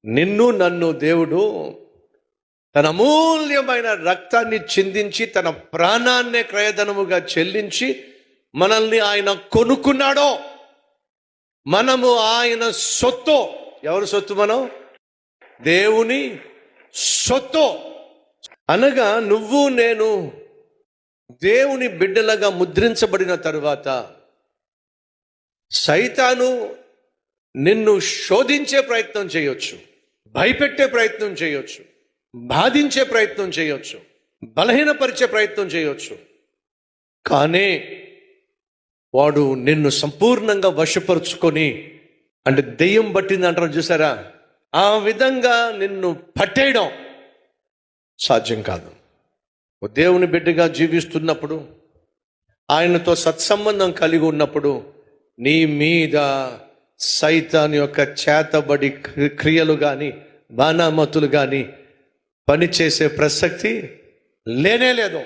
నిన్ను నన్ను దేవుడు తన అమూల్యమైన రక్తాన్ని చిందించి తన ప్రాణాన్నే క్రయధనముగా చెల్లించి మనల్ని ఆయన కొనుక్కున్నాడో. మనము ఆయన సొత్తు. ఎవరు సొత్తు? మనం దేవుని సొత్తు. అనగా నువ్వు నేను దేవుని బిడ్డలుగా ముద్రించబడిన తరువాత సైతాను నిన్ను శోధించే ప్రయత్నం చేయొచ్చు, భయపెట్టే ప్రయత్నం చేయొచ్చు, బాధించే ప్రయత్నం చేయొచ్చు, బలహీనపరిచే ప్రయత్నం చేయొచ్చు. కానీ వాడు నిన్ను సంపూర్ణంగా వశపరుచుకొని, అంటే దెయ్యం పట్టింది అంటారు చూసారా, ఆ విధంగా నిన్ను పట్టేయడం సాధ్యం కాదు. దేవుని బిడ్డగా జీవిస్తున్నప్పుడు, ఆయనతో సత్సంబంధం కలిగి ఉన్నప్పుడు నీ మీద సైతాన్ యొక్క చేతబడి క్రియలు కానీ బాణామతులు కానీ పనిచేసే ప్రసక్తి లేనే లేదు.